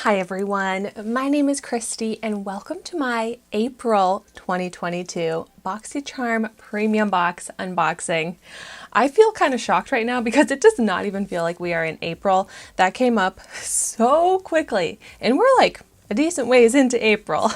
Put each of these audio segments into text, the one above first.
Hi everyone, my name is Christy and welcome to my April 2022 BOXYCHARM Premium Box unboxing. I feel kind of shocked right now because it does not even feel like we are in April. That came up so quickly and we're like a decent ways into April.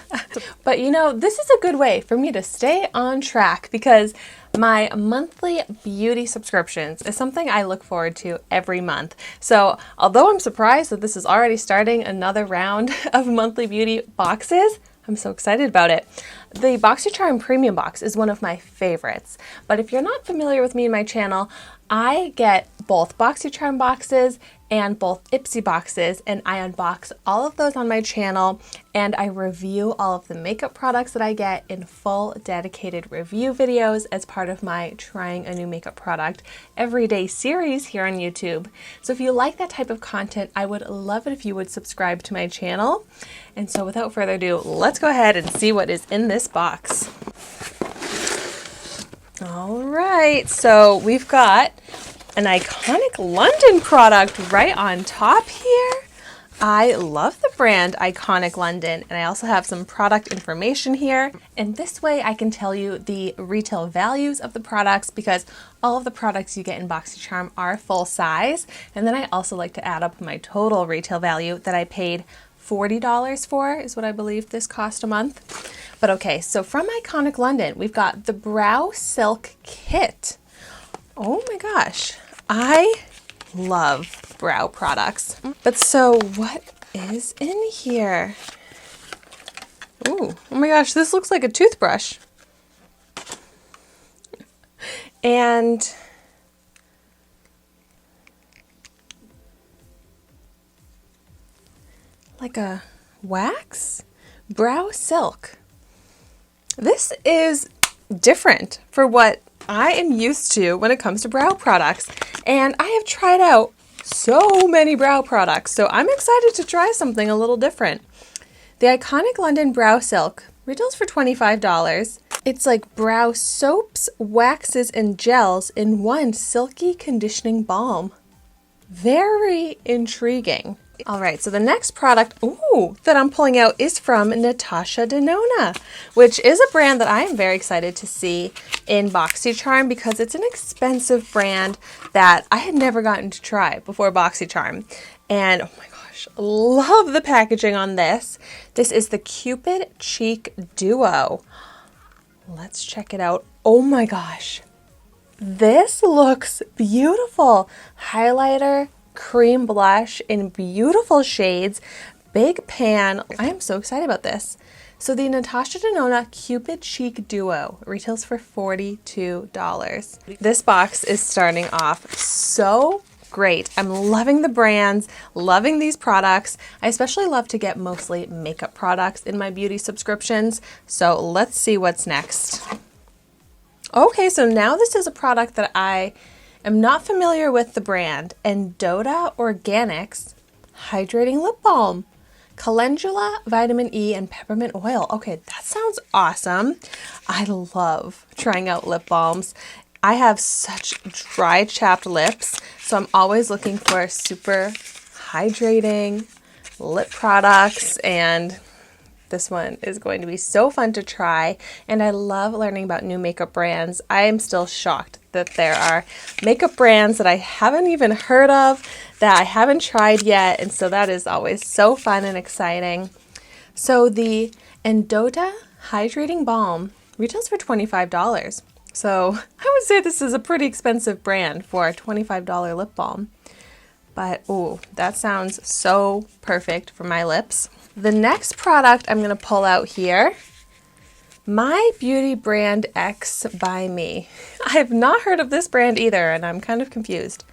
But you know, this is a good way for me to stay on track because my monthly beauty subscriptions is something I look forward to every month. So although I'm surprised that this is already starting another round of monthly beauty boxes, I'm so excited about it. The BOXYCHARM Premium box is one of my favorites. But if you're not familiar with me and my channel, I get both BOXYCHARM boxes and both Ipsy boxes, and I unbox all of those on my channel and I review all of the makeup products that I get in full dedicated review videos as part of my Trying a New Makeup Product Everyday series here on YouTube. So if you like that type of content, I would love it if you would subscribe to my channel. And so without further ado, let's go ahead and see what is in this box. All right, so we've got an iconic London product right on top here. I love the brand Iconic London, and I also have some product information here. And this way I can tell you the retail values of the products because all of the products you get in BOXYCHARM are full size. And then I also like to add up my total retail value that I paid $40 for is what I believe this cost a month. But okay, so from Iconic London, we've got the Brow Silk Kit. Oh my gosh, I love brow products. But so what is in here? Ooh, oh my gosh, this looks like a toothbrush. And like a wax? Brow silk. This is different for what I am used to when it comes to brow products. And I have tried out so many brow products, so I'm excited to try something a little different. The Iconic London Brow Silk retails for $25. It's like brow soaps, waxes, and gels in one silky conditioning balm. Very intriguing. All right, so the next product, that I'm pulling out is from Natasha Denona, which is a brand that I am very excited to see in BOXYCHARM because it's an expensive brand that I had never gotten to try before BOXYCHARM. And oh my gosh, love the packaging on this. This is the Cupid Chic Duo. Let's check it out. Oh my gosh, this looks beautiful. Highlighter, cream blush in beautiful shades, big pan. I am so excited about this. So the Natasha Denona Cupid Chic Duo retails for $42. This box is starting off so great. I'm loving the brands, loving these products. I especially love to get mostly makeup products in my beauty subscriptions. So let's see what's next. Okay, so now this is a product that I am not familiar with the brand, Dota Organics Hydrating Lip Balm. Calendula, vitamin E, and peppermint oil. Okay, that sounds awesome. I love trying out lip balms. I have such dry, chapped lips, so I'm always looking for super hydrating lip products, and this one is going to be so fun to try, and I love learning about new makeup brands. I am still shocked that there are makeup brands that I haven't even heard of, that I haven't tried yet, and so that is always so fun and exciting. So the Endothel Hydrating Balm retails for $25. So I would say this is a pretty expensive brand for a $25 lip balm. But oh, that sounds so perfect for my lips. The next product I'm going to pull out here, My Beauty Brand X by Me. I have not heard of this brand either, and I'm kind of confused.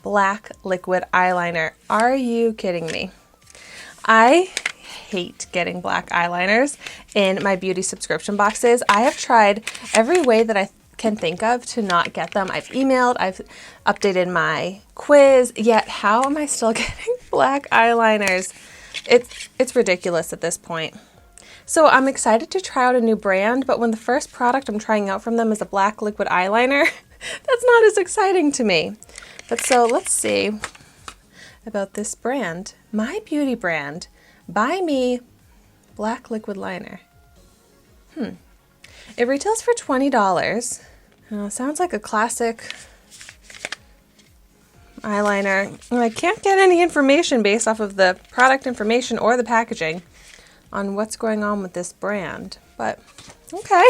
Black liquid eyeliner. Are you kidding me? I hate getting black eyeliners in my beauty subscription boxes. I have tried every way that I can think of to not get them. I've emailed, I've updated my quiz, yet how am I still getting black eyeliners? It's ridiculous at this point. So I'm excited to try out a new brand, but when the first product I'm trying out from them is a black liquid eyeliner, that's not as exciting to me. But so let's see. about this brand, my beauty brand, Buy Me Black Liquid Liner. It retails for $20. Sounds like a classic eyeliner. I can't get any information based off of the product information or the packaging on what's going on with this brand, but okay.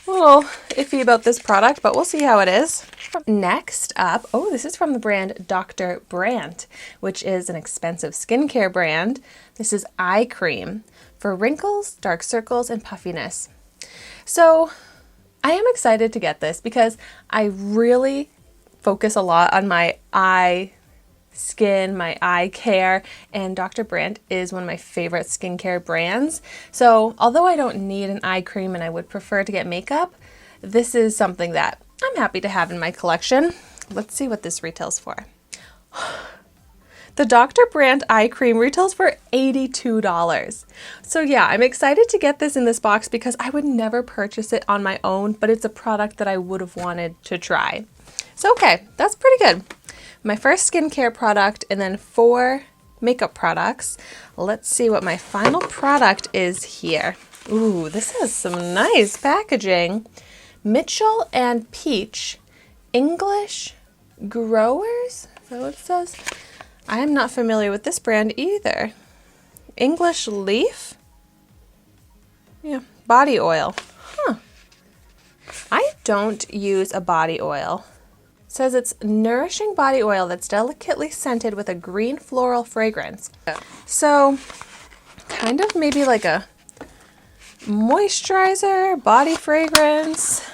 A little iffy about this product, but we'll see how it is. Next up, oh, this is from the brand Dr. Brandt, which is an expensive skincare brand. This is eye cream for wrinkles, dark circles, and puffiness. So I am excited to get this because I really focus a lot on my eye skin, my eye care, and Dr. Brandt is one of my favorite skincare brands. So although I don't need an eye cream and I would prefer to get makeup, this is something that I'm happy to have in my collection. Let's see what this retails for. The Dr. Brandt eye cream retails for $82. So yeah, I'm excited to get this in this box because I would never purchase it on my own, but it's a product that I would have wanted to try. So okay, that's pretty good. My first skincare product and then 4 makeup products. Let's see what my final product is here. Ooh, this has some nice packaging. Mitchell and Peach English Growers? Is that what it says? I am not familiar with this brand either. English Leaf? Yeah, body oil. Huh. I don't use a body oil. It says it's nourishing body oil that's delicately scented with a green floral fragrance. So, kind of maybe like a moisturizer, body fragrance,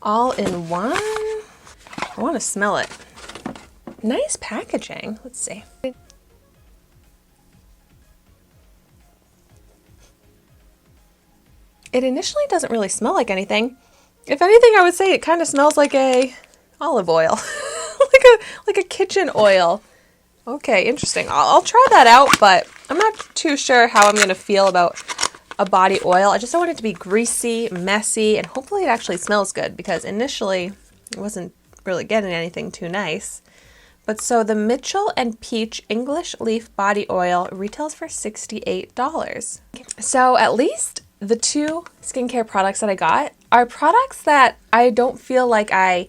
all in one. I want to smell it. Nice packaging. Let's see. It initially doesn't really smell like anything. If anything, I would say it kind of smells like a olive oil, like a kitchen oil. Okay, interesting. I'll try that out, but I'm not too sure how I'm gonna feel about a body oil. I just don't want it to be greasy, messy, and hopefully it actually smells good because initially I wasn't really getting anything too nice. But so the Mitchell and Peach English Leaf Body Oil retails for $68. So at least the 2 skincare products that I got are products that I don't feel like I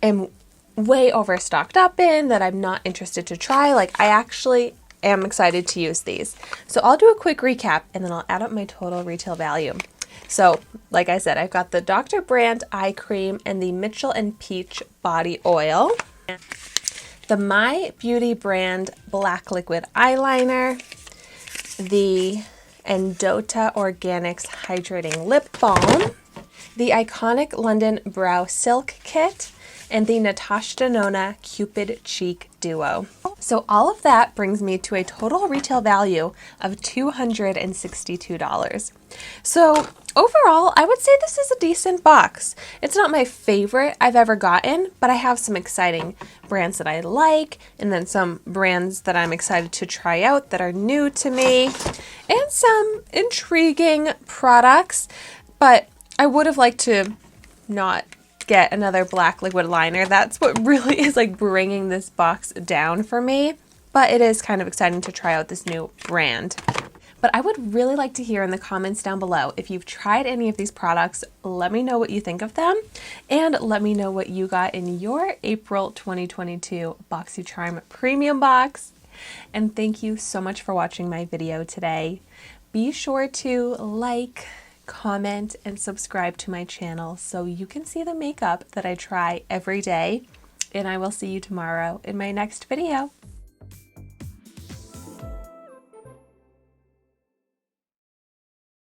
am way overstocked up in, that I'm not interested to try. Like I actually am excited to use these. So I'll do a quick recap and then I'll add up my total retail value. So like I said, I've got the Dr. Brandt eye cream and the Mitchell and Peach body oil, the My Beauty brand black liquid eyeliner, the Endothel Organics Hydrating Lip Balm, the iconic London Brow Silk Kit, and the Natasha Denona Cupid Chic Duo. So all of that brings me to a total retail value of $262. So overall, I would say this is a decent box. It's not my favorite I've ever gotten, but I have some exciting brands that I like, and then some brands that I'm excited to try out that are new to me, and some intriguing products, but I would have liked to not get another black liquid liner. That's what really is like bringing this box down for me, but it is kind of exciting to try out this new brand. But I would really like to hear in the comments down below if you've tried any of these products. Let me know what you think of them, and let me know what you got in your April 2022 BOXYCHARM Premium box. And thank you so much for watching my video today. Be sure to like, comment, and subscribe to my channel so you can see the makeup that I try every day. And I will see you tomorrow in my next video.